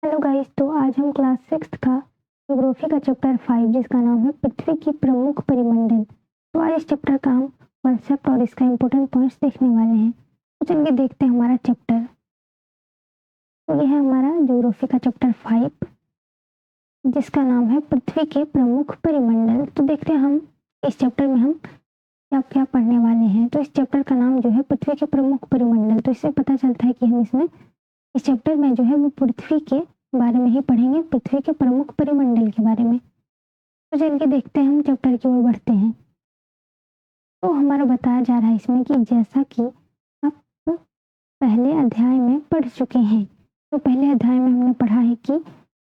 Hello guys, तो आज हम क्लास 6 का ज्योग्राफी का चैप्टर 5 जिसका नाम है पृथ्वी की प्रमुख परिमंडल। तो आज इस चैप्टर का हम कॉन्सेप्ट और इसका इम्पोर्टेंट पॉइंट्स देखने वाले हैं। तो चलिए देखते हैं हमारा चैप्टर। तो यह है हमारा ज्योग्राफी का चैप्टर 5 जिसका नाम है पृथ्वी के प्रमुख परिमंडल। तो देखते हैं हम इस चैप्टर में हम क्या क्या पढ़ने वाले हैं। तो इस चैप्टर का नाम जो है पृथ्वी के प्रमुख परिमंडल। तो इससे पता चलता है कि हम इसमें इस चैप्टर में जो है वो पृथ्वी के बारे में ही पढ़ेंगे, पृथ्वी के प्रमुख परिमंडल के बारे में। तो चलिए देखते हैं, हम चैप्टर की ओर बढ़ते हैं। तो हमारा बताया जा रहा है इसमें कि जैसा कि आप पहले अध्याय में पढ़ चुके हैं, तो पहले अध्याय में हमने पढ़ा है कि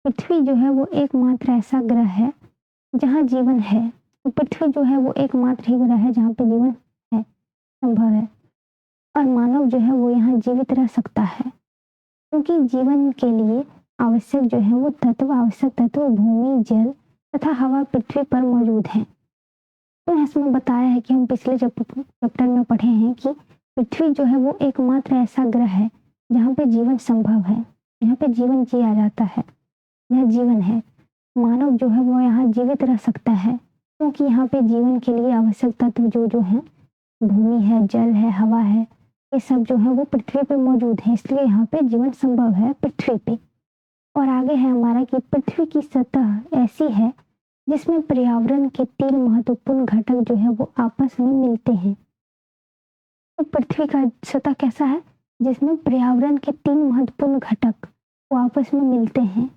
पृथ्वी जो है वो एकमात्र ऐसा ग्रह है जहाँ जीवन है। तो पृथ्वी जो है वो एकमात्र ही ग्रह है जहाँ पे जीवन है, संभव है, और मानव जो है वो यहाँ जीवित रह सकता है, क्योंकि जीवन के लिए आवश्यक जो है वो आवश्यक तत्व भूमि, जल तथा हवा पृथ्वी पर मौजूद हैं। तो इसमें बताया है कि हम पिछले चैप्टर में पढ़े हैं कि पृथ्वी जो है वो एकमात्र ऐसा ग्रह है जहाँ पे जीवन संभव है, यहाँ पे जीवन जिया जाता है, यहाँ जीवन है। मानव जो है वो यहाँ जीवित रह सकता है, क्योंकि यहाँ पे जीवन के लिए आवश्यक तत्व जो है भूमि है, जल है, हवा है, ये सब जो है वो पृथ्वी पे मौजूद है, इसलिए यहाँ पे जीवन संभव है पृथ्वी पे। और आगे है हमारा कि पृथ्वी की सतह ऐसी है जिसमें पर्यावरण के 3 महत्वपूर्ण घटक जो है वो आपस में मिलते हैं। तो पृथ्वी का सतह कैसा है, जिसमें पर्यावरण के 3 महत्वपूर्ण घटक वो आपस में मिलते हैं,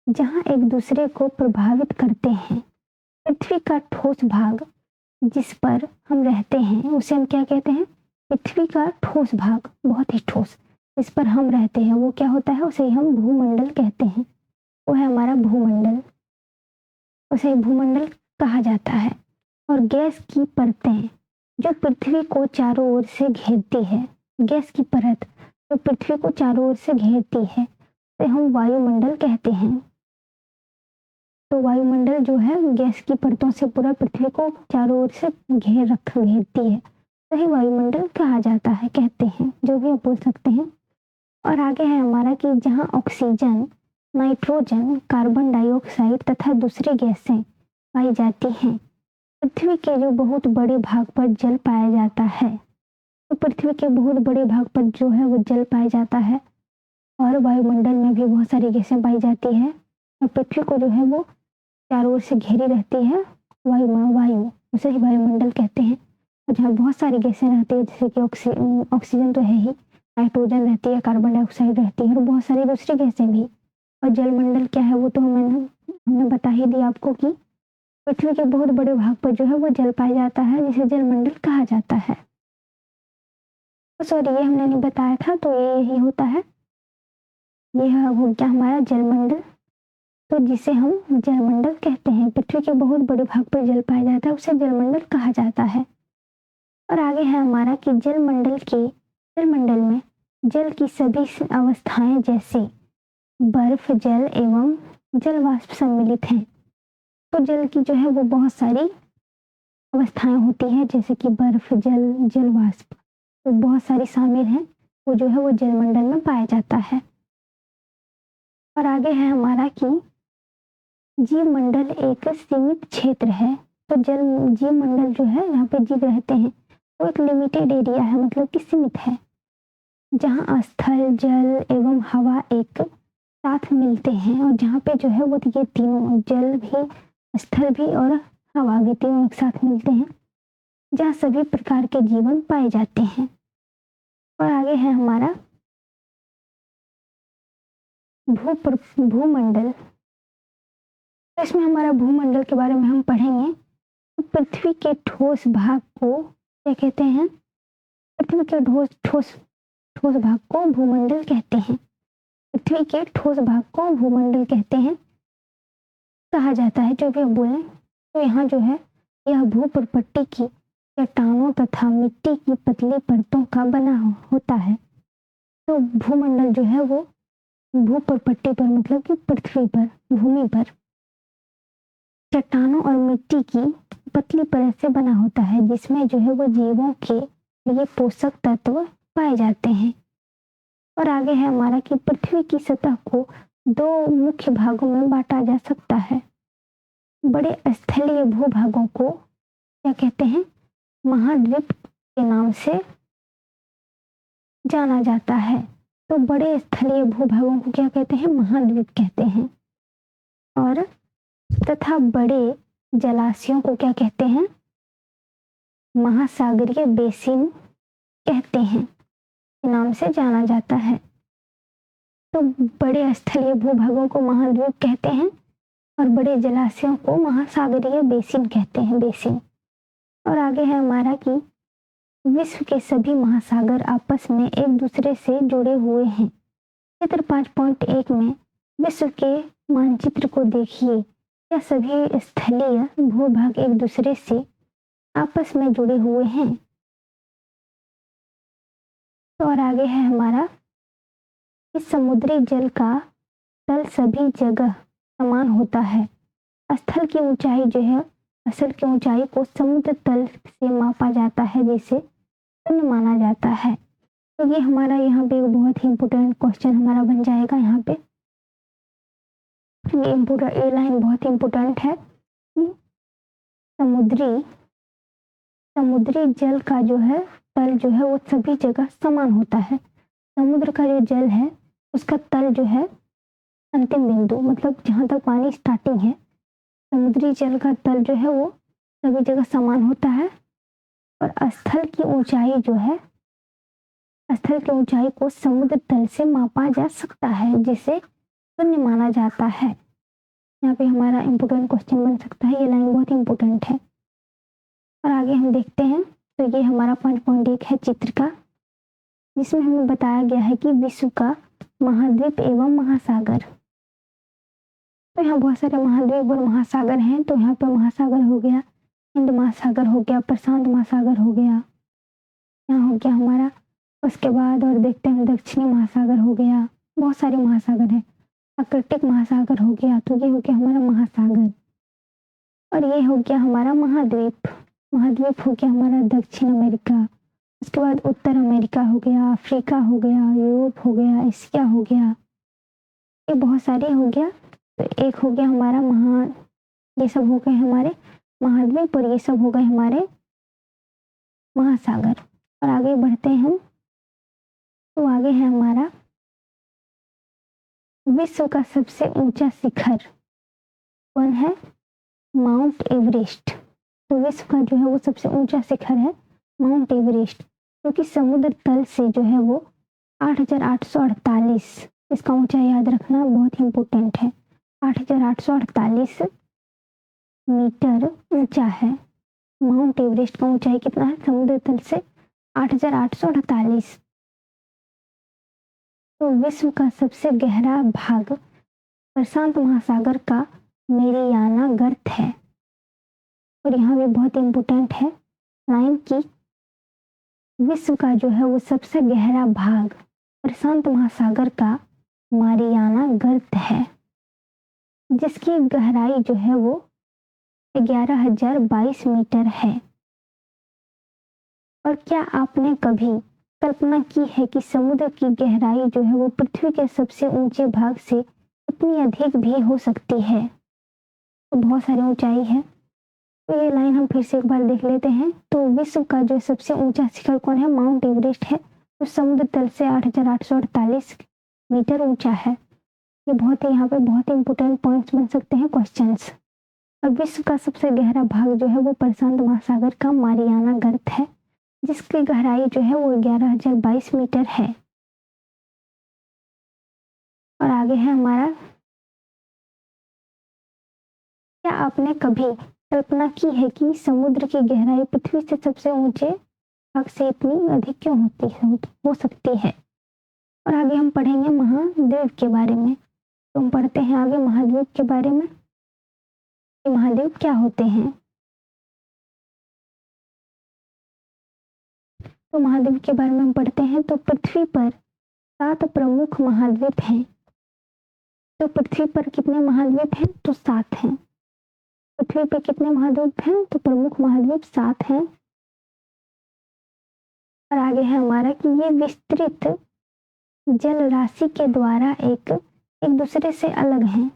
जहाँ एक दूसरे को प्रभावित करते हैं। पृथ्वी का ठोस भाग जिस पर हम रहते हैं उसे हम क्या कहते हैं, पृथ्वी का ठोस भाग, बहुत ही ठोस, इस पर हम रहते हैं, वो क्या होता है, उसे हम भूमंडल कहते हैं। वो है हमारा भूमंडल, उसे भूमंडल कहा जाता है। और गैस की परतें जो पृथ्वी को चारों ओर से घेरती है, गैस की परत जो पृथ्वी को चारों ओर से घेरती है, उसे हम वायुमंडल कहते हैं। तो वायुमंडल जो है गैस की परतों से पूरा पृथ्वी को चारों ओर से घेरती है, वही वायुमंडल कहा जाता है, कहते हैं, जो भी आप बोल सकते हैं। और आगे है हमारा कि जहाँ ऑक्सीजन, नाइट्रोजन, कार्बन डाइऑक्साइड तथा दूसरी गैसें पाई जाती हैं, पृथ्वी के जो बहुत बड़े भाग पर जल पाया जाता है। तो पृथ्वी के बहुत बड़े भाग पर जो है वो जल पाया जाता है, और वायुमंडल में भी बहुत सारी गैसें पाई जाती है, और पृथ्वी को जो है वो चारों ओर से घेरी रहती है वायु, उसे ही वायुमंडल कहते हैं। और जहाँ बहुत सारी गैसें रहती है, जैसे कि ऑक्सीजन तो है ही, नाइट्रोजन रहती है, कार्बन डाइऑक्साइड रहती है, और बहुत सारी दूसरी गैसें भी। और जलमंडल क्या है वो तो हमने बता ही दिया आपको कि पृथ्वी के बहुत बड़े भाग पर जो है वो जल पाया जाता है, जिसे जलमंडल कहा जाता है। तो सॉरी, ये हमने नहीं बताया था, तो ये यही होता है, यह हो गया हमारा जलमंडल। तो जिसे हम जलमंडल कहते हैं, पृथ्वी के बहुत बड़े भाग पर जल पाया जाता है, उसे जलमंडल कहा जाता है। और आगे है हमारा कि जलमंडल में जल की सभी अवस्थाएं जैसे बर्फ, जल एवं जल वाष्प सम्मिलित हैं। तो जल की जो है वो बहुत सारी अवस्थाएं होती हैं, जैसे कि बर्फ, जल, जल वाष्प, तो बहुत सारी शामिल हैं, वो जो है वो जलमंडल में पाया जाता है। और आगे है हमारा कि जीवमंडल एक सीमित क्षेत्र है। तो जीवमंडल जो है, जहाँ पे जीव रहते हैं, वो एक लिमिटेड एरिया है, मतलब कि सीमित है, जहाँ स्थल, जल एवं हवा एक साथ मिलते हैं, और जहाँ पे जो है वो ये तीनों, जल भी, स्थल भी और हवा भी, तीनों एक साथ मिलते हैं, जहाँ सभी प्रकार के जीवन पाए जाते हैं। और आगे है हमारा भूमंडल। इसमें हमारा भूमंडल के बारे में हम पढ़ेंगे। तो पृथ्वी के ठोस भाग को क्या कहते हैं, पृथ्वी के ठोस भाग को भूमंडल कहते हैं। पृथ्वी के ठोस भाग को भूमंडल कहते हैं, कहा जाता है, जो भी हम बोलें। तो यहाँ जो है यह भूप्रपट्टी की चट्टानों तथा मिट्टी की पतली परतों का बना होता है। तो भूमंडल जो है वो भूप्रपट्टी पर, मतलब कि पृथ्वी पर, भूमि पर चट्टानों और मिट्टी की पतली परत से बना होता है, जिसमें जो है वो जीवों के लिए पोषक तत्व पाए जाते हैं। और आगे है हमारा कि पृथ्वी की सतह को दो मुख्य भागों में बांटा जा सकता है। बड़े स्थलीय भूभागों को क्या कहते हैं? महाद्वीप के नाम से जाना जाता है। तो बड़े स्थलीय भूभागों को क्या कहते हैं? महाद्वीप कहते हैं। और तथा बड़े जलाशयों को क्या कहते हैं? महासागरीय बेसिन कहते हैं, के नाम से जाना जाता है। तो बड़े स्थलीय भूभागों को महाद्वीप कहते हैं और बड़े जलाशयों को महासागरीय बेसिन कहते हैं, बेसिन। और आगे है हमारा कि विश्व के सभी महासागर आपस में एक दूसरे से जुड़े हुए हैं। चित्र 5.1 में विश्व के मानचित्र को देखिए। यह सभी स्थलीय भूभाग एक दूसरे से आपस में जुड़े हुए हैं। तो और आगे है हमारा इस समुद्री जल का तल सभी जगह समान होता है। स्थल की ऊंचाई जो है, असल की ऊंचाई को समुद्र तल से मापा जाता है, जिसे शून्य माना जाता है। तो ये हमारा यहाँ पे एक बहुत ही इम्पोर्टेंट क्वेश्चन हमारा बन जाएगा। यहाँ पे ये लाइन बहुत इम्पोर्टेंट है कि समुद्री जल का जो है तल जो है वो सभी जगह समान होता है। समुद्र का जो जल है उसका तल जो है अंतिम बिंदु, मतलब जहाँ तक पानी स्टार्टिंग है, समुद्री जल का तल जो है वो सभी जगह समान होता है। और स्थल की ऊंचाई जो है, स्थल की ऊंचाई को समुद्र तल से मापा जा सकता है, जिसे शून्य माना जाता है। यहाँ पे हमारा इम्पोर्टेंट क्वेश्चन बन सकता है। ये लाइन बहुत इम्पोर्टेंट है। और आगे हम देखते हैं। तो ये हमारा 5.1 है चित्र का, जिसमें हमें बताया गया है कि विश्व का महाद्वीप एवं महासागर। तो यहाँ बहुत सारे महाद्वीप और महासागर हैं। तो यहाँ पे महासागर हो गया, हिंद महासागर हो गया, प्रशांत महासागर हो गया, यहाँ हो गया हमारा। उसके बाद और देखते हैं दक्षिणी महासागर हो गया, बहुत सारे महासागर हैं। आर्कटिक महासागर हो गया। तो ये हो गया हमारा महासागर। और ये हो गया हमारा महाद्वीप। महाद्वीप हो गया हमारा दक्षिण अमेरिका, उसके बाद उत्तर अमेरिका हो गया, अफ्रीका हो गया, यूरोप हो गया, एशिया हो गया, ये बहुत सारे हो गया। तो एक हो गया हमारा ये सब हो गए हमारे महाद्वीप और ये सब हो गए हमारे महासागर। और आगे बढ़ते हैं हम। तो आगे है हमारा विश्व का सबसे ऊंचा शिखर कौन है? Mount Everest. तो विश्व का जो है वो सबसे ऊंचा शिखर है माउंट एवरेस्ट, क्योंकि समुद्र तल से जो है वो 8,848, इसका ऊंचाई याद रखना बहुत ही इम्पोर्टेंट है। 8,848 मीटर ऊंचा है। माउंट एवरेस्ट का ऊंचाई कितना है समुद्र तल से? 8,848। तो विश्व का सबसे गहरा भाग प्रशांत महासागर का मेरियाना गर्त है। और यहाँ भी बहुत इम्पोर्टेंट है लाइन की विश्व का जो है वो सबसे गहरा भाग प्रशांत महासागर का मारियाना गर्त है, जिसकी गहराई जो है वो 11,022 मीटर है। और क्या आपने कभी कल्पना की है कि समुद्र की गहराई जो है वो पृथ्वी के सबसे ऊंचे भाग से इतनी अधिक भी हो सकती है? तो बहुत सारी ऊंचाई है। तो ये लाइन हम फिर से एक बार देख लेते हैं। तो विश्व का जो सबसे ऊंचा शिखर कौन है? माउंट एवरेस्ट है। तो समुद्र तल से 8,848 मीटर ऊंचा है। ये बहुत ही यहाँ पे बहुत ही इंपॉर्टेंट पॉइंट्स बन सकते हैं क्वेश्चंस। और विश्व का सबसे गहरा भाग जो है वो प्रशांत महासागर का मारियाना गर्त है, जिसकी गहराई जो है वो 11,022 मीटर है। और आगे है हमारा, क्या आपने कभी कल्पना की है कि समुद्र की गहराई पृथ्वी से सबसे ऊंचे भाग से इतनी अधिक क्यों हो सकती है? और आगे हम पढ़ेंगे महाद्वीप के बारे में। तो हम पढ़ते हैं आगे महाद्वीप के बारे में। महाद्वीप क्या होते हैं? तो महाद्वीप के बारे में हम पढ़ते हैं। तो पृथ्वी पर 7 प्रमुख महाद्वीप हैं। तो पृथ्वी पर कितने महाद्वीप हैं? तो 7 हैं। पृथ्वी पर कितने महाद्वीप हैं? तो प्रमुख महाद्वीप 7 हैं। और आगे है हमारा कि ये विस्तृत जल राशि के द्वारा एक दूसरे से अलग हैं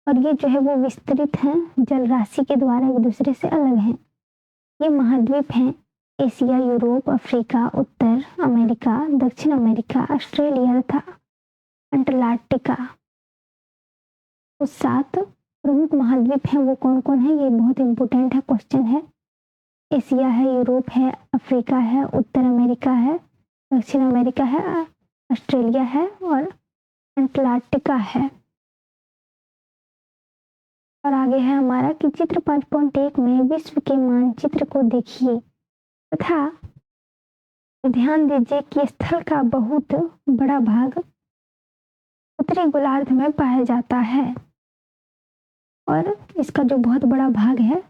और ये जो है वो विस्तृत हैं जल राशि के द्वारा एक दूसरे से अलग हैं। ये महाद्वीप हैं एशिया, यूरोप, अफ्रीका, उत्तर अमेरिका, दक्षिण अमेरिका, ऑस्ट्रेलिया तथा अंटार्कटिका। तो 7 प्रमुख महाद्वीप हैं वो कौन कौन है, ये बहुत इंपॉर्टेंट है क्वेश्चन है। एशिया है, यूरोप है, अफ्रीका है, उत्तर अमेरिका है, दक्षिण अमेरिका है, ऑस्ट्रेलिया है और अंटार्कटिका है। और आगे है हमारा कि चित्र 5.1 में विश्व के मानचित्र को देखिए तथा ध्यान दीजिए कि स्थल का बहुत बड़ा भाग उत्तरी गोलार्ध में पाया जाता है और इसका जो बहुत बड़ा भाग है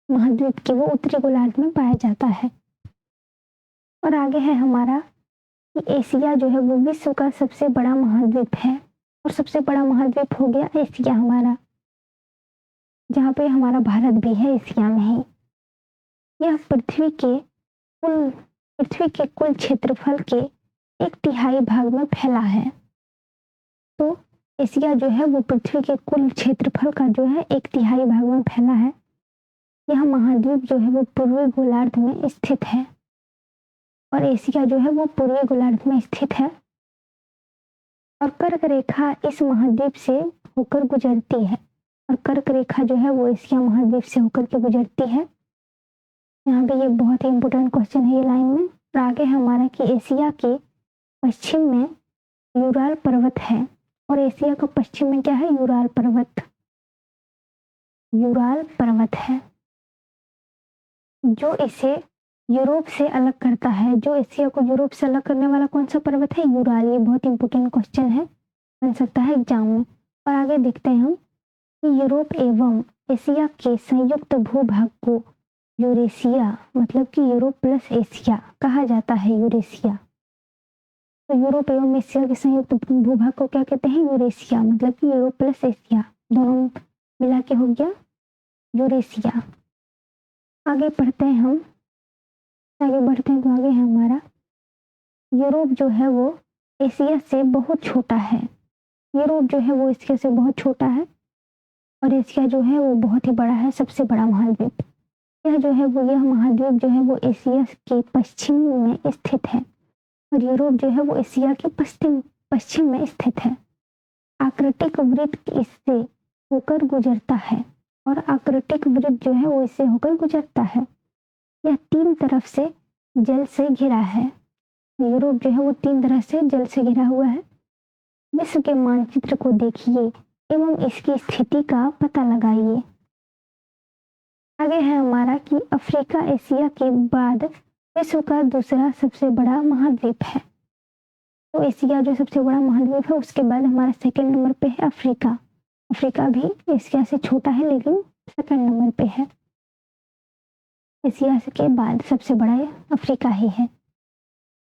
महाद्वीप के वो उत्तरी गोलार्ध में पाया जाता है। और आगे है हमारा कि एशिया जो है वो विश्व का सबसे बड़ा महाद्वीप है और सबसे बड़ा महाद्वीप हो गया एशिया हमारा, जहाँ पे हमारा भारत भी है एशिया में ही। यह पृथ्वी के कुल क्षेत्रफल के 1/3 भाग में फैला है। तो एशिया जो है वो पृथ्वी के कुल क्षेत्रफल का जो है 1/3 भाग में फैला है। यह महाद्वीप जो है वो पूर्वी गोलार्ध में स्थित है और एशिया जो है वो पूर्वी गोलार्ध में स्थित है और कर्क रेखा इस महाद्वीप से होकर गुजरती है और कर्क रेखा जो है वो एशिया महाद्वीप से होकर के गुजरती है। यहाँ पे ये बहुत ही इंपॉर्टेंट क्वेश्चन है ये लाइन में। और आगे हमारा कि एशिया के पश्चिम में यूराल पर्वत है और एशिया का पश्चिम में क्या है, यूराल पर्वत है जो इसे यूरोप से अलग करता है। जो एशिया को यूरोप से अलग करने वाला कौन सा पर्वत है, यूराल। ये बहुत इंपॉर्टेंट क्वेश्चन है, बन सकता है एग्जाम में। और आगे देखते हैं हम कि यूरोप एवं एशिया के संयुक्त भूभाग को यूरेशिया मतलब कि यूरोप प्लस एशिया कहा जाता है, यूरेशिया। तो यूरोप एवं एशिया के संयुक्त भूभाग को क्या कहते हैं, यूरेशिया मतलब कि यूरोप प्लस एशिया दोनों मिला के हो गया यूरेशिया। आगे पढ़ते हैं हम, आगे बढ़ते हैं तो आगे है हमारा यूरोप जो है वो एशिया से बहुत छोटा है। यूरोप जो है वो एशिया से बहुत छोटा है और एशिया जो है वो बहुत ही बड़ा है, सबसे बड़ा महाद्वीप। यह महाद्वीप जो है वो एशिया के पश्चिम में स्थित है और यूरोप जो है वो एशिया के पश्चिम में स्थित है। आर्कटिक वृत्त इससे होकर गुजरता है और आर्कटिक वृत्त जो है वो इससे होकर गुजरता है। यह 3 तरफ से जल से घिरा है। यूरोप जो है वो 3 तरफ से जल से घिरा हुआ है। विश्व के मानचित्र को देखिए एवं इसकी स्थिति का पता लगाइए। आगे है हमारा कि अफ्रीका एशिया के बाद विश्व का दूसरा सबसे बड़ा महाद्वीप है। तो एशिया जो सबसे बड़ा महाद्वीप है उसके बाद हमारा सेकंड नंबर पे है अफ्रीका। अफ्रीका भी एशिया से छोटा है लेकिन सेकंड नंबर पे है। एशिया के बाद सबसे बड़ा अफ्रीका ही है।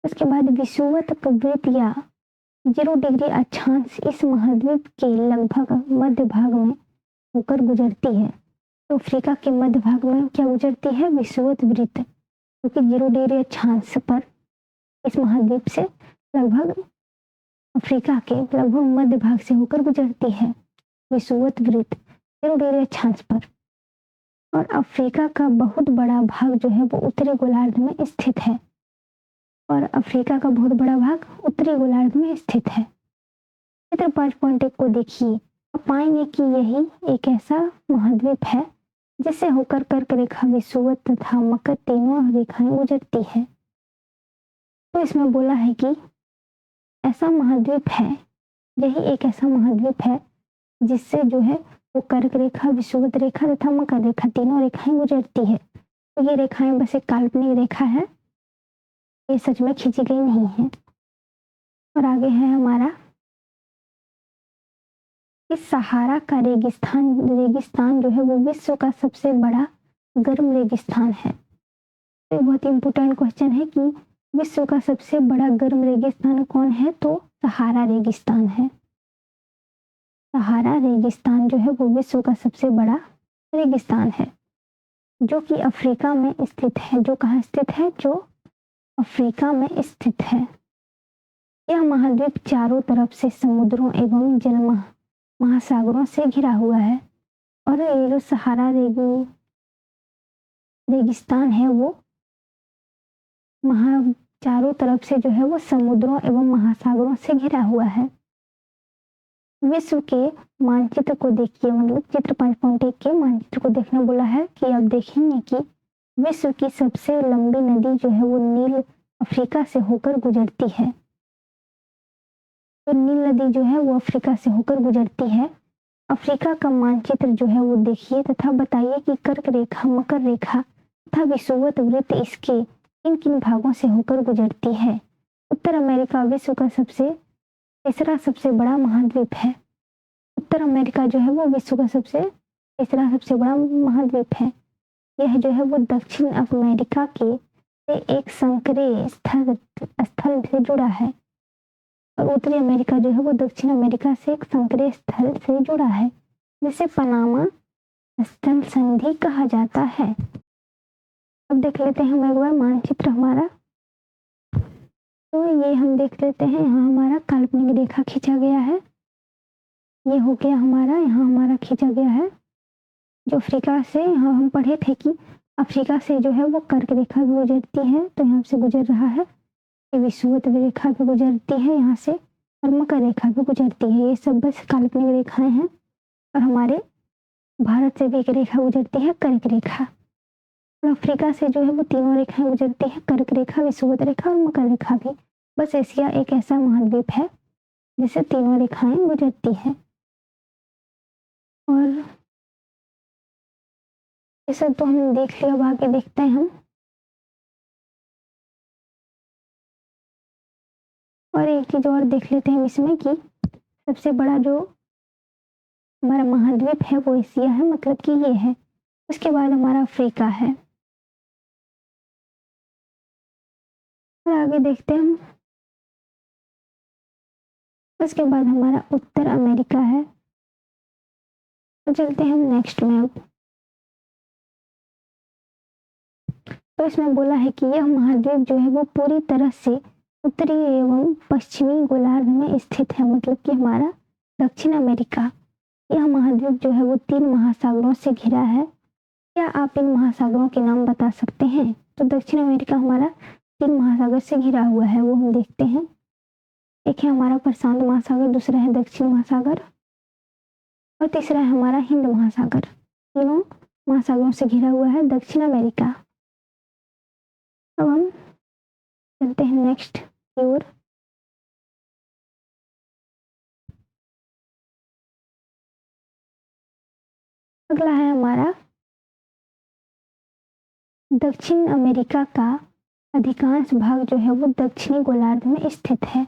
उसके बाद विषुवत प्रवृत्त या 0 डिग्री अक्षांश इस महाद्वीप के लगभग मध्य भाग में होकर गुजरती है। तो अफ्रीका के मध्य भाग में क्या गुजरती है, विषुवत वृत्त, क्योंकि 0 डिग्री अक्षांश पर इस महाद्वीप से लगभग अफ्रीका के लगभग मध्य भाग से होकर गुजरती है विषुवत वृत्त 0 डिग्री अक्षांश पर। और अफ्रीका का बहुत बड़ा भाग जो है वो उत्तरी गोलार्ध में स्थित है और अफ्रीका का बहुत बड़ा भाग उत्तरी गोलार्ध में स्थित है। चित्र 5.1 को देखिए, आप पाएंगे कि यही एक ऐसा महाद्वीप है जिससे होकर कर्क रेखा, विषुवत तथा मकर तीनों रेखाएं गुजरती है। तो इसमें बोला है कि ऐसा महाद्वीप है, यही एक ऐसा महाद्वीप है जिससे जो है वो कर्क रेखा, विषुवत रेखा तथा मकर रेखा तीनों रेखाएं गुजरती है। तो ये रेखाएं बस एक काल्पनिक रेखा है, ये सच में खींची गई नहीं है। और आगे है हमारा इस सहारा का रेगिस्तान जो है वो विश्व का सबसे बड़ा गर्म रेगिस्तान है। तो बहुत इंपॉर्टेंट क्वेश्चन है कि विश्व का सबसे बड़ा गर्म रेगिस्तान कौन है, तो सहारा रेगिस्तान है। सहारा रेगिस्तान जो है वो विश्व का सबसे बड़ा रेगिस्तान है जो कि अफ्रीका में स्थित है। जो कहाँ स्थित है, जो अफ्रीका में स्थित है। यह महाद्वीप चारों तरफ से समुद्रों एवं महासागरों से घिरा हुआ है और ये जो सहारा रेगिस्तान है वो महा चारों तरफ से जो है वो समुद्रों एवं महासागरों से घिरा हुआ है। विश्व के मानचित्र को देखिए, मतलब चित्र 5.1 के मानचित्र को देखना बोला है कि आप देखेंगे कि विश्व की सबसे लंबी नदी जो है वो नील अफ्रीका से होकर गुजरती है। तो नील नदी जो है वो अफ्रीका से होकर गुजरती है। अफ्रीका का मानचित्र जो है वो देखिए तथा बताइए कि कर्क रेखा, मकर रेखा तथा विषुवत वृत्त इसके किन किन भागों से होकर गुजरती है। उत्तर अमेरिका विश्व का तीसरा सबसे बड़ा महाद्वीप है। उत्तर अमेरिका जो है वो विश्व का तीसरा सबसे बड़ा महाद्वीप है। यह जो है वो दक्षिण अमेरिका के से एक संकरे स्थल से जुड़ा है और उत्तरी अमेरिका जो है वो दक्षिण अमेरिका से एक संकरे स्थल से जुड़ा है, जिसे पनामा स्थल संधि कहा जाता है। अब देख लेते हैं हम एक बार मानचित्र हमारा। तो ये हम देख लेते हैं, यहाँ हमारा काल्पनिक रेखा खींचा गया है। ये हो गया हमारा, यहाँ हमारा खींचा गया है जो अफ्रीका से, यहाँ हम पढ़े थे कि अफ्रीका से जो है वो कर्क रेखा भी गुजरती है, तो यहाँ से गुजर रहा है। ये विषुवत रेखा भी गुजरती है यहाँ से और मकर रेखा भी गुजरती है। ये सब बस काल्पनिक रेखाएं हैं। और हमारे भारत से भी एक रेखा गुजरती है, कर्क रेखा। और अफ्रीका से जो है वो तीनों रेखाएं गुजरती है, कर्क रेखा, विषुवत रेखा और मकर रेखा भी। बस एशिया एक ऐसा महाद्वीप है जिसे तीनों रेखाएं गुजरती है। और ये सब तो हम देख लिया, अब आगे देखते हैं हम। और एक चीज और देख लेते हैं इसमें कि सबसे बड़ा जो हमारा महाद्वीप है वो एशिया है, मतलब कि ये है। उसके बाद हमारा अफ्रीका है। और आगे देखते हैं हम। उसके बाद हमारा उत्तर अमेरिका है। तो चलते हैं हम नेक्स्ट में। अब तो इसमें बोला है कि यह महाद्वीप जो है वो पूरी तरह से उत्तरी एवं पश्चिमी गोलार्ध में स्थित है, मतलब कि हमारा दक्षिण अमेरिका। यह महाद्वीप जो है वो 3 महासागरों से घिरा है। क्या आप इन महासागरों के नाम बता सकते हैं? तो दक्षिण अमेरिका हमारा 3 महासागर से घिरा हुआ है, वो हम देखते हैं। एक है हमारा प्रशांत महासागर, दूसरा है दक्षिण महासागर और तीसरा है हमारा हिंद महासागर। तीनों महासागरों से घिरा हुआ है दक्षिण अमेरिका। अब हम चलते हैं नेक्स्ट की ओर। अगला है हमारा दक्षिण अमेरिका का अधिकांश भाग जो है वो दक्षिणी गोलार्ध में स्थित है।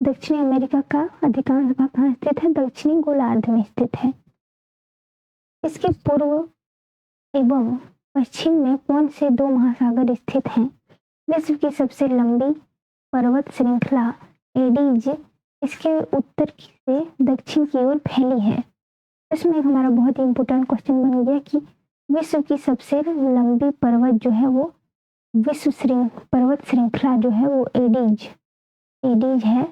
दक्षिणी अमेरिका का अधिकांश भाग कहाँ स्थित है? दक्षिणी गोलार्ध में स्थित है। इसके पूर्व एवं पश्चिम में कौन से 2 महासागर स्थित हैं? विश्व की सबसे लंबी पर्वत श्रृंखला एडीज इसके उत्तर से दक्षिण की ओर फैली है। इसमें एक हमारा बहुत ही इंपॉर्टेंट क्वेश्चन बन गया कि विश्व की सबसे लंबी पर्वत जो है वो पर्वत श्रृंखला जो है वो एडीज है।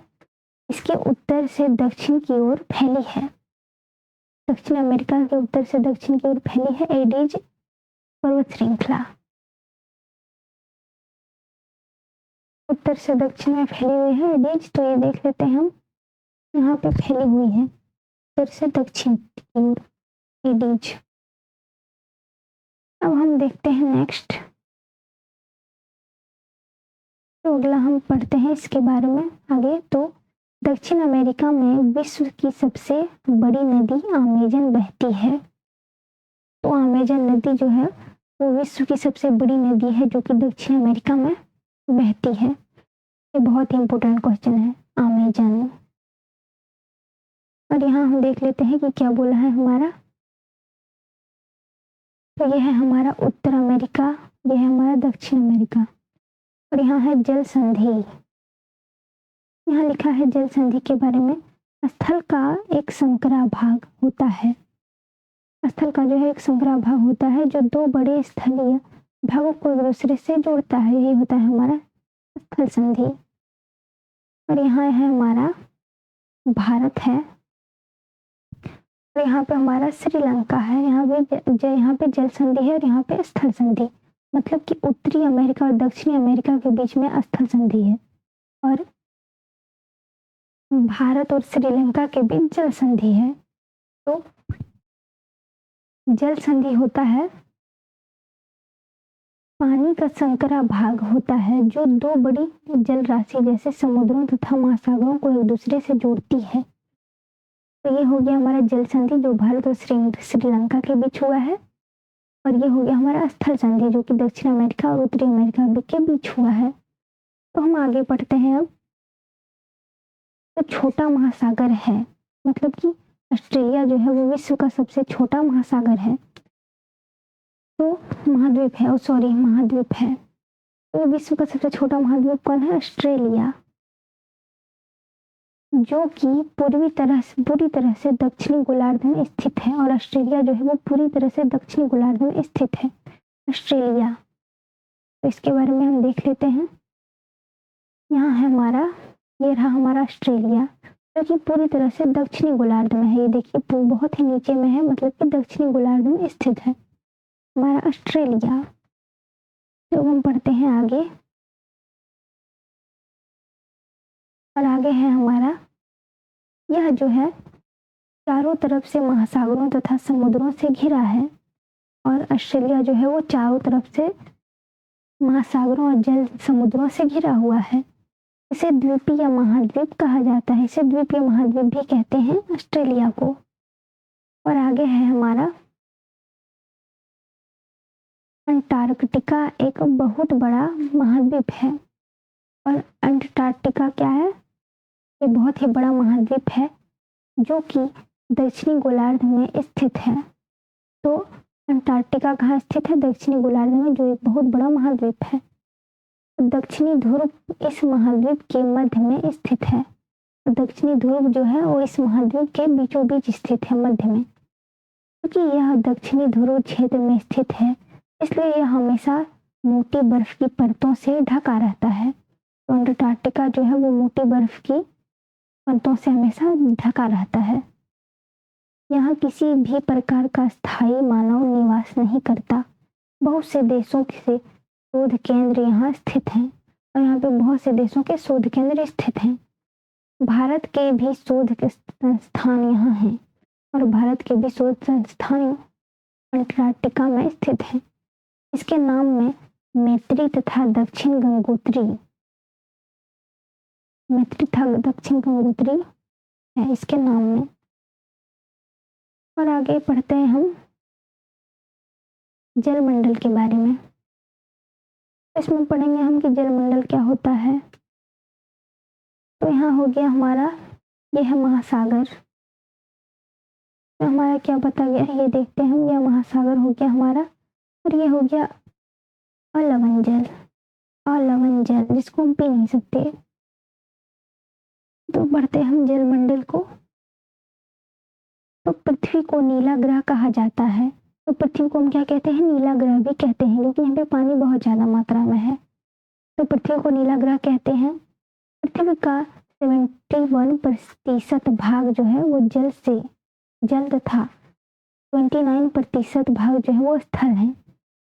इसके उत्तर से दक्षिण की ओर फैली है। दक्षिण अमेरिका के उत्तर से दक्षिण की ओर फैली है एडीज पर्वत श्रृंखला। उत्तर से दक्षिण में फैली हुई है एडीज, तो ये देख लेते हैं हम। यहाँ पे फैली हुई है उत्तर से दक्षिण की ओर एडीज। अब हम देखते हैं नेक्स्ट। तो अगला हम पढ़ते हैं इसके बारे में आगे। तो दक्षिण अमेरिका में विश्व की सबसे बड़ी नदी अमेजन बहती है। तो अमेजन नदी जो है वो विश्व की सबसे बड़ी नदी है जो कि दक्षिण अमेरिका में बहती है। ये बहुत ही इंपॉर्टेंट क्वेश्चन है, अमेजन। और यहाँ हम देख लेते हैं कि क्या बोला है हमारा। तो यह है हमारा उत्तर अमेरिका, यह है हमारा दक्षिण अमेरिका। और यहाँ है जल संधि। यहाँ लिखा है जल संधि के बारे में, स्थल का एक संकरा भाग होता है। स्थल का जो है एक संकरा भाग होता है जो 2 बड़े स्थलीय भागों को एक दूसरे से जोड़ता है। यही होता है हमारा स्थल संधि। और यहाँ है हमारा भारत है। और यहाँ पे हमारा श्रीलंका है, यहाँ पे जल संधि है और यहाँ पे स्थल संधि, मतलब कि उत्तरी अमेरिका और दक्षिणी अमेरिका के बीच में स्थल संधि है और भारत और श्रीलंका के बीच जल संधि है। तो जल संधि होता है पानी का संकरा भाग होता है जो दो बड़ी जल राशि जैसे समुद्रों तथा महासागरों को एक दूसरे से जोड़ती है। तो ये हो गया हमारा जल संधि जो भारत और श्रीलंका के बीच हुआ है और ये हो गया हमारा स्थल संधि जो कि दक्षिण अमेरिका और उत्तरी अमेरिका के बीच हुआ है। तो हम आगे पढ़ते हैं अब। तो छोटा महासागर है, मतलब कि ऑस्ट्रेलिया जो है वो विश्व का सबसे छोटा महासागर है। तो महाद्वीप है। तो विश्व का सबसे छोटा महाद्वीप कौन है? ऑस्ट्रेलिया, जो कि पूरी तरह से दक्षिणी गोलार्ध में स्थित है। और ऑस्ट्रेलिया जो है वो पूरी तरह से दक्षिणी गोलार्ध में स्थित है ऑस्ट्रेलिया। तो इसके बारे में हम देख लेते हैं। यहाँ है ये रहा हमारा ऑस्ट्रेलिया जो कि पूरी तरह से दक्षिणी गोलार्ध में है। ये देखिए बहुत ही नीचे में है, मतलब कि दक्षिणी गोलार्ध में स्थित है हमारा ऑस्ट्रेलिया। तो हम पढ़ते हैं आगे। और आगे है हमारा यह जो है चारों तरफ से महासागरों तथा समुद्रों से घिरा है। और ऑस्ट्रेलिया जो है वो चारों तरफ से महासागरों और जल समुद्रों से घिरा हुआ है। इसे द्वीपीय महाद्वीप कहा जाता है। इसे द्वीपीय महाद्वीप भी कहते हैं ऑस्ट्रेलिया को। और आगे है हमारा अंटार्कटिका, एक बहुत बड़ा महाद्वीप है। और अंटार्कटिका क्या है? ये बहुत ही बड़ा महाद्वीप है जो कि दक्षिणी गोलार्ध में स्थित है। तो अंटार्कटिका कहाँ स्थित है? दक्षिणी गोलार्ध में, जो एक बहुत बड़ा महाद्वीप है। दक्षिणी ध्रुव इस महाद्वीप के मध्य में स्थित है। दक्षिणी ध्रुव जो है वो इस महाद्वीप के बीचों बीच स्थित है, मध्य में। क्योंकि यह दक्षिणी ध्रुव क्षेत्र में स्थित है इसलिए यह हमेशा मोटी बर्फ की परतों से ढका रहता है। तो अंटार्कटिका जो है वो मोटी बर्फ की परतों से हमेशा ढका रहता है। यहाँ किसी भी प्रकार का स्थायी मानव निवास नहीं करता। बहुत से देशों से शोध केंद्र यहाँ स्थित हैं और यहाँ पे बहुत से देशों के शोध केंद्र स्थित हैं। भारत के भी शोध संस्थान यहाँ हैं और भारत के भी शोध संस्थान अंटार्कटिका में स्थित हैं। इसके नाम में मैत्री तथा दक्षिण गंगोत्री है इसके नाम में। और आगे पढ़ते हैं हम जलमंडल के बारे में। इसमें पढ़ेंगे हम कि जलमंडल क्या होता है। तो यहाँ हो गया हमारा, यह है महासागर। तो हमारा क्या बता गया है ये देखते हैं हम। यह महासागर हो गया हमारा और ये हो गया अलवण जल जिसको हम पी नहीं सकते। तो पढ़ते हैं हम जलमंडल को। तो पृथ्वी को नीला ग्रह कहा जाता है। तो पृथ्वी को हम क्या कहते हैं? नीला ग्रह भी कहते हैं, क्योंकि यहाँ पे पानी बहुत ज्यादा मात्रा में है। तो पृथ्वी को नीला ग्रह कहते हैं। पृथ्वी का 71% भाग जो है वो जल तथा 29% भाग जो है वो स्थल है।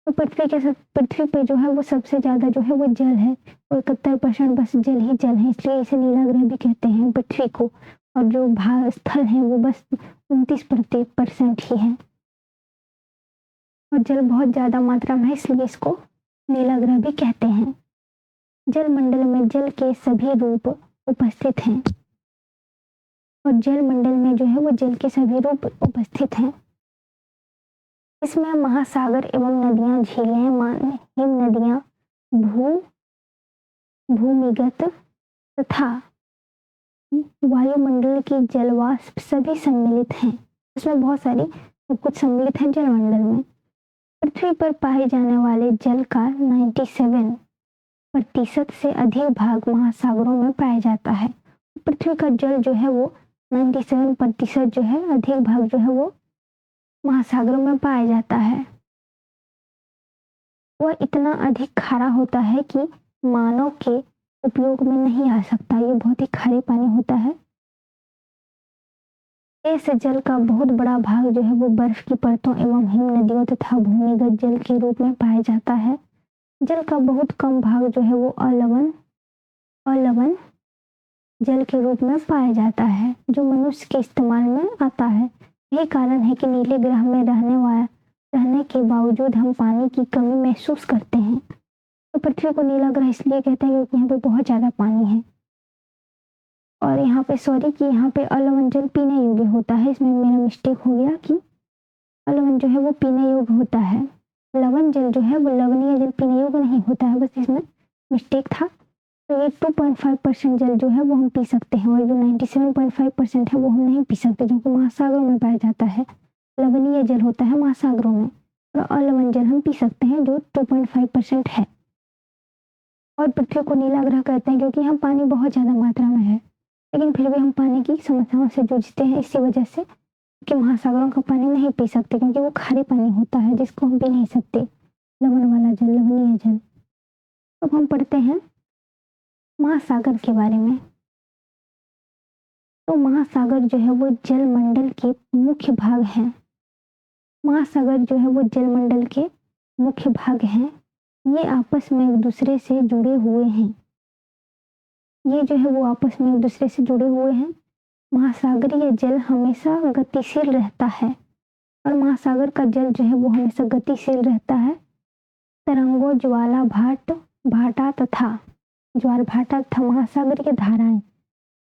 तो पृथ्वी पे जो है वो सबसे ज्यादा जो है वो जल है, और 71% बस जल ही जल है, इसलिए इसे नीला ग्रह भी कहते हैं पृथ्वी को। और जो भाग स्थल है वो बस 29% ही है, और जल बहुत ज्यादा मात्रा में है, इसलिए इसको नीला ग्रह भी कहते हैं। जलमंडल में जल के सभी रूप उपस्थित हैं, और जलमंडल में जो है वो जल के सभी रूप उपस्थित हैं। इसमें महासागर एवं नदियां, झीलें, हिम नदियां, भूमिगत तथा वायुमंडल की जलवाष्प सभी सम्मिलित हैं। इसमें बहुत सारी सब कुछ सम्मिलित है जलमंडल में। पृथ्वी पर पाए जाने वाले जल का 97% से अधिक भाग महासागरों में पाया जाता है। पृथ्वी का जल जो है वो 97% जो है अधिक भाग जो है वो महासागरों में पाया जाता है। वह इतना अधिक खारा होता है कि मानव के उपयोग में नहीं आ सकता। ये बहुत ही खारे पानी होता है। इस जल का बहुत बड़ा भाग जो है वो बर्फ की परतों एवं हिम नदियों तथा भूमिगत जल के रूप में पाया जाता है। जल का बहुत कम भाग जो है वो अलवण जल के रूप में पाया जाता है, जो मनुष्य के इस्तेमाल में आता है। यही कारण है कि नीले ग्रह में रहने के बावजूद हम पानी की कमी महसूस करते हैं। तो पृथ्वी को नीला ग्रह इसलिए कहते हैं क्योंकि यहाँ पे बहुत ज़्यादा पानी है। और यहाँ पे अलवण जल पीने योग्य होता है। इसमें मेरा मिस्टेक हो गया कि अलवण जो है वो पीने योग्य होता है, लवण जल जो है वो लवणीय जल पीने योग्य नहीं होता है, बस इसमें मिस्टेक था। तो ये 2.5% जल जो है वो हम पी सकते हैं, और जो 97.5% है वो हम नहीं पी सकते, जो कि महासागरों में पाया जाता है। लवणीय जल होता है महासागरों में, और अलवण जल हम पी सकते हैं जो 2.5% है। और पृथ्वी को नीला ग्रह कहते हैं क्योंकि यहाँ पानी बहुत ज़्यादा मात्रा में है, लेकिन फिर भी हम पानी की समस्याओं से जूझते हैं इसी वजह से कि महासागरों का पानी नहीं पी सकते, क्योंकि वो खारी पानी होता है जिसको हम पी नहीं सकते, लवण वाला जल, लवणीय जल। तो हम पढ़ते हैं महासागर के बारे में। तो महासागर जो है वो जलमंडल के मुख्य भाग हैं। महासागर जो है वो जलमंडल के मुख्य भाग हैं। ये आपस में एक दूसरे से जुड़े हुए हैं। महासागरीय जल हमेशा गतिशील रहता है, और महासागर का जल जो है वो हमेशा गतिशील रहता है। तरंगों, ज्वार भाटा तथा महासागरीय धाराएं।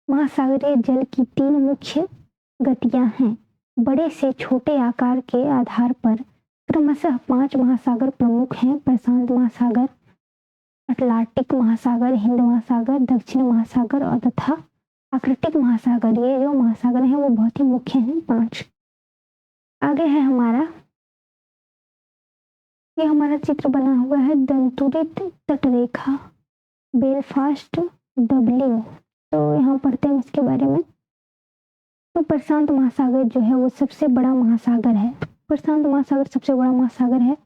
महासागरीय जल की 3 मुख्य गतियां हैं। बड़े से छोटे आकार के आधार पर क्रमशः 5 महासागर प्रमुख हैं: प्रशांत महासागर, अटलांटिक महासागर, हिंद महासागर, दक्षिण महासागर और तथा आर्कटिक महासागर। ये जो महासागर हैं वो बहुत ही मुख्य हैं, 5। आगे है ये हमारा चित्र बना हुआ है दंतुरित तटरेखा, बेलफास्ट डबलिंग। तो यहाँ पढ़ते हैं इसके बारे में। तो प्रशांत महासागर जो है वो सबसे बड़ा महासागर है। प्रशांत महासागर सबसे बड़ा महासागर है।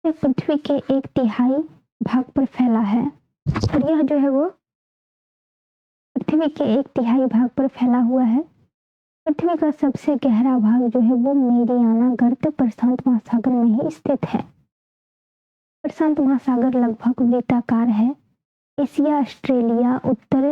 यह पृथ्वी के 1/3 भाग पर फैला है, और यह जो है वो पृथ्वी के 1/3 भाग पर फैला हुआ है। पृथ्वी का सबसे गहरा भाग जो है वो मेरियाना गर्त प्रशांत महासागर में ही स्थित है। प्रशांत महासागर लगभग वृत्ताकार है। एशिया, ऑस्ट्रेलिया, उत्तर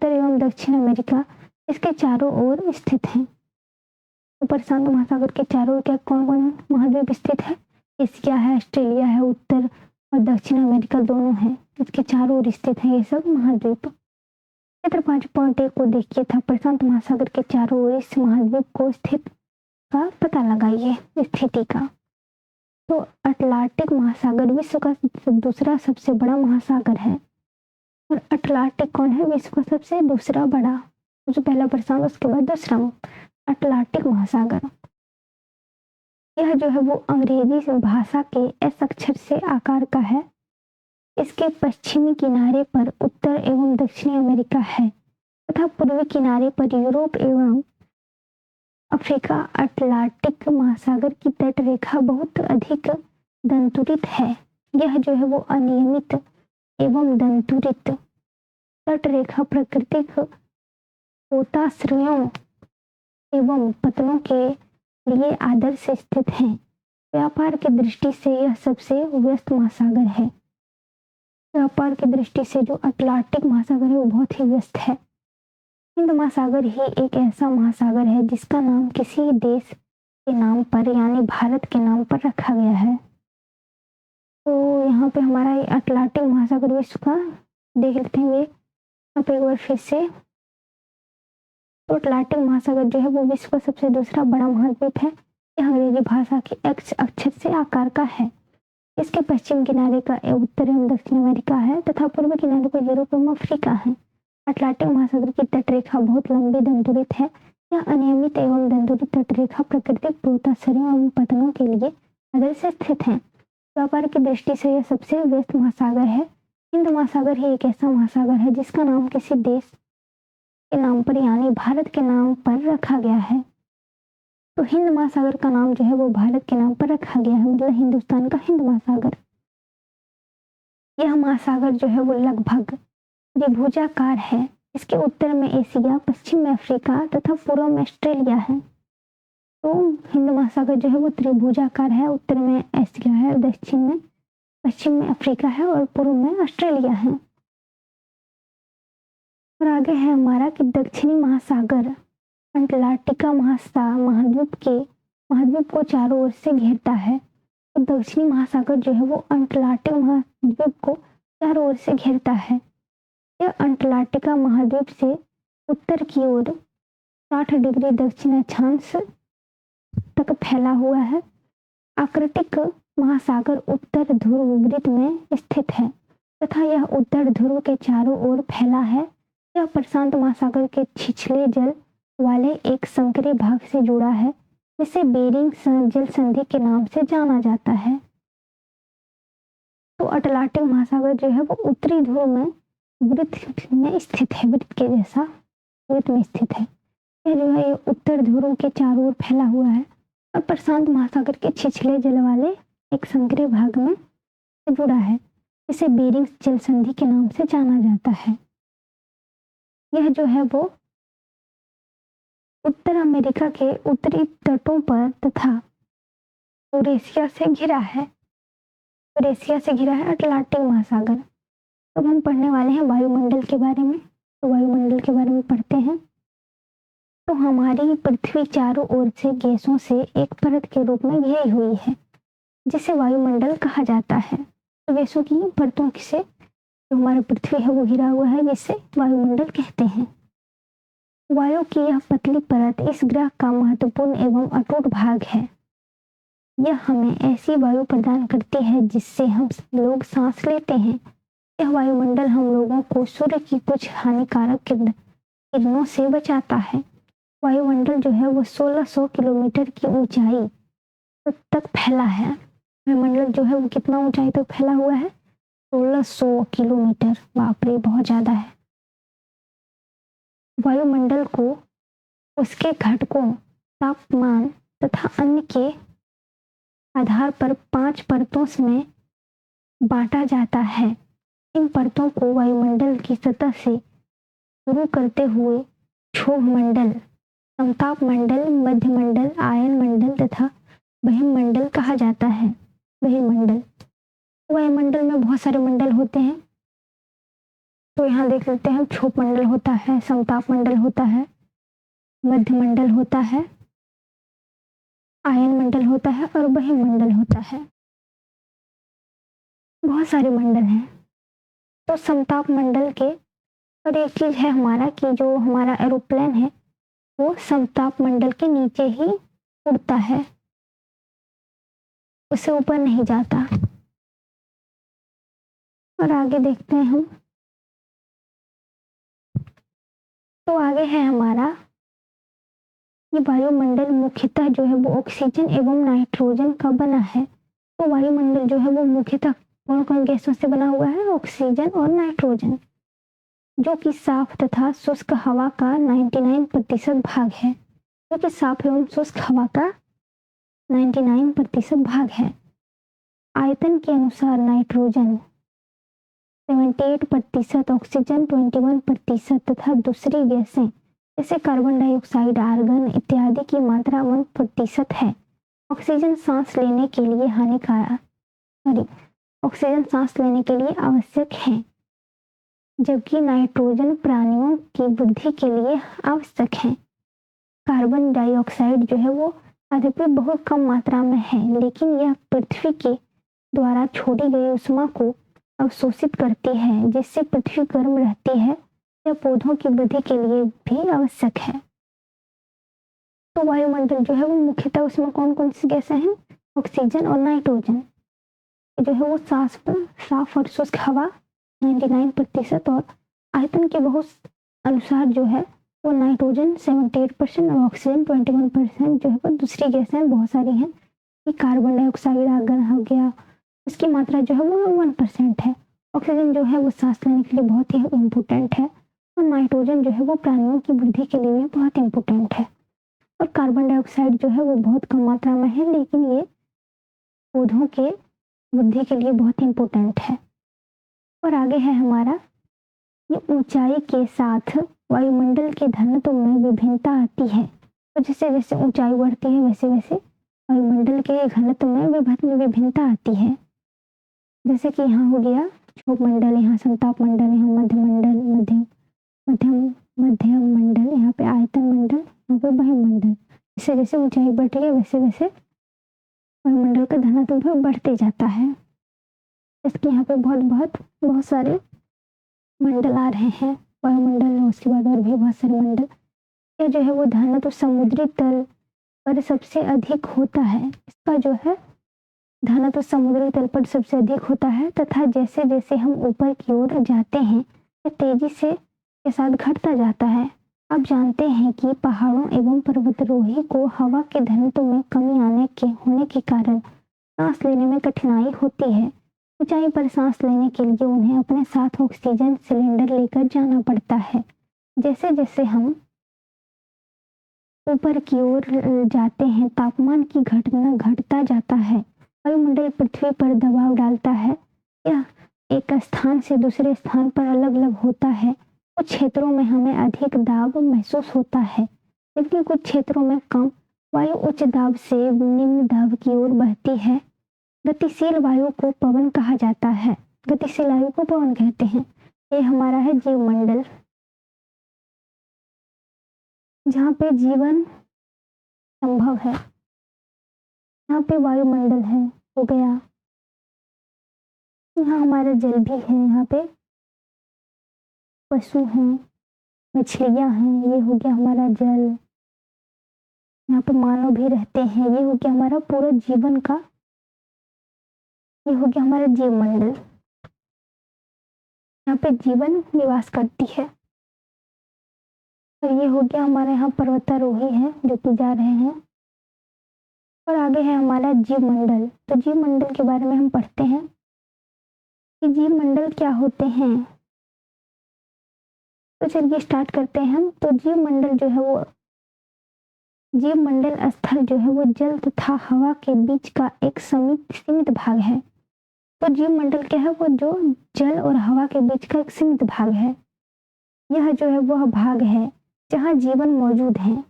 एवं दक्षिण अमेरिका इसके चारों ओर स्थित हैं। तो प्रशांत महासागर के चारों ओर क्या कौन कौन महाद्वीप स्थित है? एशिया है, ऑस्ट्रेलिया है, उत्तर और दक्षिण अमेरिका दोनों हैं, इसके चारों ओर स्थित हैं ये सब महाद्वीप। चित्र 5.1 को देखिए था। प्रशांत महासागर के चारों ओर इस महाद्वीप को स्थित का पता लगाइए स्थिति का। तो अटलांटिक महासागर विश्व का दूसरा सबसे बड़ा महासागर है, और अटलांटिक कौन है? विश्व का सबसे दूसरा बड़ा, जो पहला प्रशांत उसके बाद दूसरा अटलांटिक महासागर। यह जो है वो अंग्रेजी भाषा के एस अक्षर से आकार का है। इसके पश्चिमी किनारे पर उत्तर एवं दक्षिणी अमेरिका है, तथा पूर्वी किनारे पर यूरोप एवं अफ्रीका। अटलांटिक महासागर की तट रेखा बहुत अधिक दंतुरित है। यह जो है वो अनियमित एवं दंतुरित तट रेखा प्राकृतिक पोताश्रयों एवं पतनों के लिए आदर्श स्थित है। व्यापार की दृष्टि से यह सबसे व्यस्त महासागर है। व्यापार की दृष्टि से जो अटलांटिक महासागर है वो बहुत ही व्यस्त है। हिंद महासागर ही एक ऐसा महासागर है जिसका नाम किसी देश के नाम पर यानी भारत के नाम पर रखा गया है। तो यहाँ पे हमारा ये अटलांटिक महासागर विश्व का देख लेते हैं। यहाँ पे एक बार फिर से, तो अटलांटिक महासागर जो है वो विश्व का सबसे दूसरा बड़ा महाद्वीप है। यह अंग्रेजी भाषा के एक्स अक्षर से आकार का है। इसके पश्चिम किनारे का उत्तर एवं दक्षिण अमेरिका है, तथा पूर्वी किनारे पर यूरोप एवं अफ्रीका है। अटलांटिक महासागर की तटरेखा बहुत लंबी दंतुरित है। यह अनियमित एवं दंतुरित तटरेखा प्राकृतिक पोताश्रयों एवं पतनों के लिए आदर्श स्थित है। व्यापार की दृष्टि से यह सबसे व्यस्त महासागर है। हिंद महासागर ही एक ऐसा महासागर है जिसका नाम किसी देश के नाम पर यानी भारत के नाम पर रखा गया है। तो हिंद महासागर का नाम जो है वो भारत के नाम पर रखा गया है, मतलब हिंदुस्तान का हिंद महासागर। यह महासागर जो है वो लगभग त्रिभुजाकार है। इसके उत्तर में एशिया, पश्चिम में अफ्रीका तथा पूर्व में ऑस्ट्रेलिया है। तो हिंद महासागर जो है वो त्रिभुजाकार है। उत्तर में एशिया है, पश्चिम में अफ्रीका है और पूर्व में ऑस्ट्रेलिया है। और आगे है हमारा कि दक्षिणी महासागर अंटार्कटिका महाद्वीप को चारों ओर से घेरता है। तो दक्षिणी महासागर जो है वो अंटार्कटिक महाद्वीप को चारों ओर से घेरता है। यह अंटार्कटिका महाद्वीप से उत्तर की ओर 60 डिग्री दक्षिण अक्षांश तक फैला हुआ है। आर्कटिक महासागर उत्तर ध्रुव वृत्त में स्थित है तथा यह उत्तर ध्रुव के चारों ओर फैला है। यह प्रशांत महासागर के छिछले जल वाले एक संकरे भाग से जुड़ा है जिसे बेरिंग जल संधि के नाम से जाना जाता है। तो अटलांटिक महासागर जो है वो उत्तरी ध्रुव में वृत्त में स्थित है, वृत्त के जैसा वृत्त में स्थित है। यह जो है ये उत्तर ध्रुव के चारों ओर फैला हुआ है और प्रशांत महासागर के छिछले जल वाले एक संकरे भाग में जुड़ा है जिसे बेरिंग जल संधि के नाम से जाना जाता है। यह जो है वो उत्तर अमेरिका के उत्तरी तटों पर तथा यूरेशिया से घिरा है अटलांटिक महासागर। अब हम पढ़ने वाले हैं वायुमंडल के बारे में। तो वायुमंडल के बारे में पढ़ते हैं। तो हमारी पृथ्वी चारों ओर से गैसों से एक परत के रूप में घिरी हुई है जिसे वायुमंडल कहा जाता है। तो गैसों की परतों से जो हमारा पृथ्वी है वो घिरा हुआ है जिसे वायुमंडल कहते हैं। वायु की यह पतली परत इस ग्रह का महत्वपूर्ण एवं अटूट भाग है। यह हमें ऐसी वायु प्रदान करती है जिससे हम लोग सांस लेते हैं। यह वायुमंडल हम लोगों को सूर्य की कुछ हानिकारक किरणों से बचाता है। वायुमंडल जो है वो 1600 किलोमीटर की ऊंचाई तक फैला है। वायुमंडल जो है वो कितना ऊंचाई तक फैला हुआ है? 1600 किलोमीटर। बाप रे, बहुत ज्यादा है। वायुमंडल को उसके घटकों, तापमान तथा अन्य के आधार पर 5 परतों में बांटा जाता है। इन परतों को वायुमंडल की सतह से शुरू करते हुए क्षोभ मंडल, समताप मंडल, मध्यमंडल, आयन मंडल तथा बहिर्मंडल कहा जाता है। बहिर्मंडल, वायुमंडल में बहुत सारे मंडल होते हैं। तो यहाँ देख लेते हैं, क्षोभ मंडल होता है, समताप मंडल होता है, मध्यमंडल होता है, आयन मंडल होता है और बहिर्मंडल होता है। बहुत सारे मंडल हैं। तो समताप मंडल के और एक चीज है हमारा कि जो हमारा एरोप्लेन है वो समताप मंडल के नीचे ही उड़ता है, उससे ऊपर नहीं जाता। और आगे देखते हैं हम। तो आगे है हमारा ये वायुमंडल मुख्यतः जो है वो ऑक्सीजन एवं नाइट्रोजन का बना है। तो वायुमंडल जो है वो मुख्यतः कौन कौन गैसों से बना हुआ है? ऑक्सीजन और नाइट्रोजन, जो कि साफ तथा शुष्क हवा का 99% भाग है। जो कि साफ एवं शुष्क हवा का 99% भाग है। आयतन के अनुसार नाइट्रोजन 78%, ऑक्सीजन 21% तथा दूसरी गैसें जैसे कार्बन डाइऑक्साइड, आर्गन इत्यादि की मात्रा 1% है। ऑक्सीजन सांस लेने के लिए आवश्यक है, जबकि नाइट्रोजन प्राणियों की वृद्धि के लिए आवश्यक है। कार्बन डाइऑक्साइड जो है वो यद्यपि बहुत कम मात्रा में है, लेकिन यह पृथ्वी के द्वारा छोड़ी गई ऊष्मा को अवशोषित करती है, जिससे पृथ्वी गर्म रहती है। यह पौधों की वृद्धि के लिए भी आवश्यक है। तो वायुमंडल जो है वो मुख्यतः उसमें कौन कौन सी गैसें हैं? ऑक्सीजन और नाइट्रोजन। जो है वो साफ और शुष्क हवा 99% और आयतन के बहुत अनुसार जो है वो नाइट्रोजन 78% और ऑक्सीजन 21% जो है वो दूसरी गैसें बहुत सारी हैं कि कार्बन डाइऑक्साइड, आर्गन हो गया, उसकी मात्रा जो है वो 1% है। ऑक्सीजन जो है वो सांस लेने के लिए बहुत ही इम्पोर्टेंट है और नाइट्रोजन जो है वो प्राणियों की वृद्धि के लिए बहुत इम्पोर्टेंट है। और कार्बन डाइऑक्साइड जो है वो बहुत कम मात्रा में है, लेकिन ये पौधों के वृद्धि के लिए बहुत इम्पोर्टेंट है। और आगे है हमारा ये ऊंचाई के साथ वायुमंडल के घनत्व में विभिन्नता आती है। तो जैसे जैसे ऊंचाई बढ़ती है वैसे वैसे वायुमंडल के घनत्व में विभिन्नता आती है। जैसे कि यहाँ हो गया क्षोभ मंडल, यहाँ संताप मंडल, यहाँ मध्य मंडल, मध्यम मंडल, यहाँ पे आयतन मंडल, यहाँ पे वायुमंडल। जैसे जैसे ऊंचाई बढ़ती है वैसे वैसे वायुमंडल का घनत्व भी बढ़ते जाता है। इसके यहाँ पे बहुत सारे मंडल आ रहे हैं, वायुमंडल, उसके बाद और भी बहुत सारे मंडल। ये जो है वो घनत्व समुद्री तल पर सबसे अधिक होता है। इसका जो है घनत्व समुद्री तल पर सबसे अधिक होता है तथा जैसे जैसे हम ऊपर की ओर जाते हैं यह तेजी से के साथ घटता जाता है। आप जानते हैं कि पहाड़ों एवं पर्वतारोही को हवा के घनत्व में कमी होने के कारण सांस लेने में कठिनाई होती है। ऊंचाई पर सांस लेने के लिए उन्हें अपने साथ ऑक्सीजन सिलेंडर लेकर जाना पड़ता है। जैसे जैसे हम ऊपर की ओर जाते हैं तापमान की घटना घटता जाता है। वायुमंडल पृथ्वी पर दबाव डालता है। यह एक स्थान से दूसरे स्थान पर अलग अलग होता है। कुछ क्षेत्रों में हमें अधिक दाब महसूस होता है जबकि कुछ क्षेत्रों में कम। वायु उच्च दाब से निम्न दाब की ओर बहती है। गतिशील वायु को पवन कहा जाता है। गतिशील वायु को पवन कहते हैं। ये हमारा है जीवमंडल, जहाँ पे जीवन संभव है। यहाँ पे वायुमंडल है हो गया। यहाँ हमारा जल भी है, यहाँ पे पशु हैं, मछलियाँ हैं, ये हो गया हमारा जल। यहाँ पे मानव भी रहते हैं, ये हो गया हमारा पूरा जीवन का, ये हो गया हमारा जीवमंडल। यहाँ पे जीवन निवास करती है। और ये हो गया हमारे यहाँ पर्वतारोही है जो कि जा रहे हैं। और आगे है हमारा जीवमंडल। तो जीवमंडल के बारे में हम पढ़ते हैं कि जीवमंडल क्या होते हैं। तो चलिए स्टार्ट करते हैं हम। तो जीवमंडल जो है वो जीवमंडल स्थल जो है वो जल तथा हवा के बीच का एक सीमित भाग है। तो जीवमंडल क्या है, वो जो जल और हवा के बीच का एक सीमित भाग है। यह जो है वह भाग है जहाँ जीवन मौजूद है,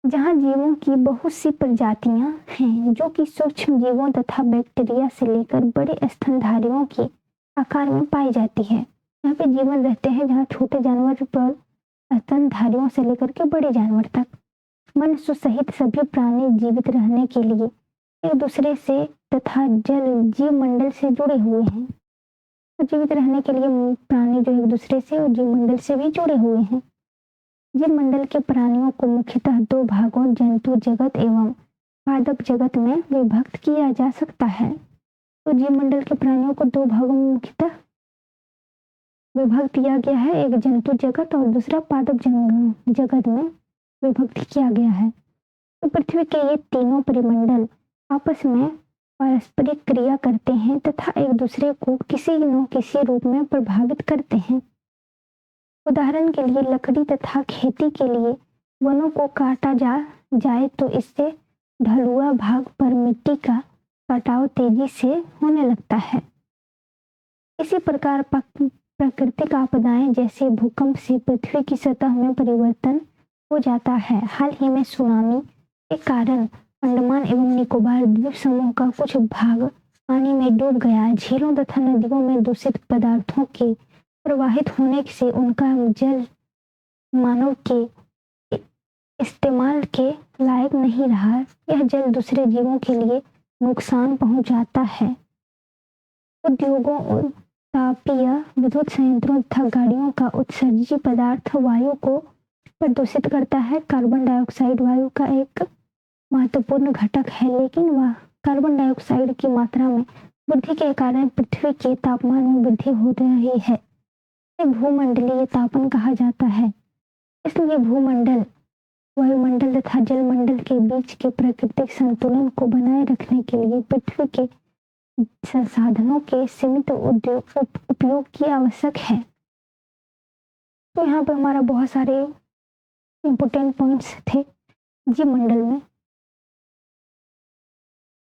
जहाँ जीवों की बहुत सी प्रजातियां हैं जो कि सूक्ष्म जीवों तथा बैक्टीरिया से लेकर बड़े स्तनधारियों के आकार में पाई जाती है। यहाँ पे जीवन रहते हैं जहाँ छोटे जानवर पर स्तनधारियों से लेकर के बड़े जानवर तक मनुष्य सहित सभी प्राणी जीवित रहने के लिए एक दूसरे से तथा जल जीवमंडल से जुड़े हुए हैं। जीवित रहने के लिए प्राणी जो एक दूसरे से और जीवमंडल से भी जुड़े हुए हैं। जीवमंडल के प्राणियों को मुख्यतः दो भागों जंतु जगत एवं पादप जगत में विभक्त किया जा सकता है। तो जीवमंडल के प्राणियों को दो भागों में मुख्यतः विभक्त किया गया है, एक जंतु जगत और दूसरा पादप जगत में विभक्त किया गया है। तो पृथ्वी के ये तीनों परिमंडल आपस में पारस्परिक क्रिया करते हैं तथा एक दूसरे को किसी न किसी रूप में प्रभावित करते हैं। उदाहरण के लिए लकड़ी तथा खेती के लिए वनों को काटा जाए तो इससे ढलुआ भाग पर मिट्टी का कटाव तेजी से होने लगता है। इसी प्रकार प्राकृतिक आपदाएं जैसे भूकंप से पृथ्वी की सतह में परिवर्तन हो जाता है। हाल ही में सुनामी के कारण अंडमान एवं निकोबार द्वीप समूह का कुछ भाग पानी में डूब गया। झीलों तथा नदियों में दूषित पदार्थों के प्रवाहित होने से उनका जल मानव के इस्तेमाल के लायक नहीं रहा। यह जल दूसरे जीवों के लिए नुकसान पहुंचाता है। उद्योगों और तापीय विद्युत संयंत्रों तथा गाड़ियों का उत्सर्जी पदार्थ वायु को प्रदूषित करता है। कार्बन डाइऑक्साइड वायु का एक महत्वपूर्ण घटक है, लेकिन वह कार्बन डाइऑक्साइड की मात्रा में वृद्धि के कारण पृथ्वी के तापमान में वृद्धि हो रही है। भूमंडलीय तापन कहा जाता है। इसलिए भूमंडल, वायुमंडल तथा जलमंडल के बीच के प्राकृतिक संतुलन को बनाए रखने के लिए पृथ्वी के संसाधनों के सीमित उपयोग की आवश्यक है। तो यहाँ पर हमारा बहुत सारे इम्पोर्टेंट पॉइंट्स थे जीवमंडल में।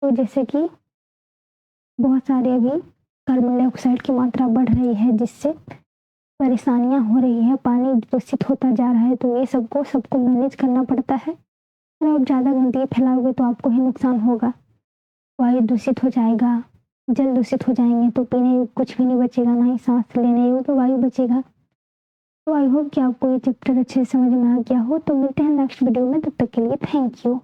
तो जैसे कि बहुत सारे अभी कार्बन डाइऑक्साइड की मात्रा बढ़ रही है, जिससे परेशानियां हो रही है, पानी दूषित होता जा रहा है। तो ये सबको मैनेज करना पड़ता है। अगर आप ज़्यादा गंदगी फैलाओगे तो आपको ही नुकसान होगा। वायु दूषित हो जाएगा, जल दूषित हो जाएंगे, तो पीने योग्य कुछ भी नहीं बचेगा, ना ही सांस लेने योग्य वायु बचेगा। तो आई होप कि आपको ये चैप्टर अच्छे से समझ में आ गया हो। तो मिलते हैं नेक्स्ट वीडियो में, तब तक के लिए थैंक यू।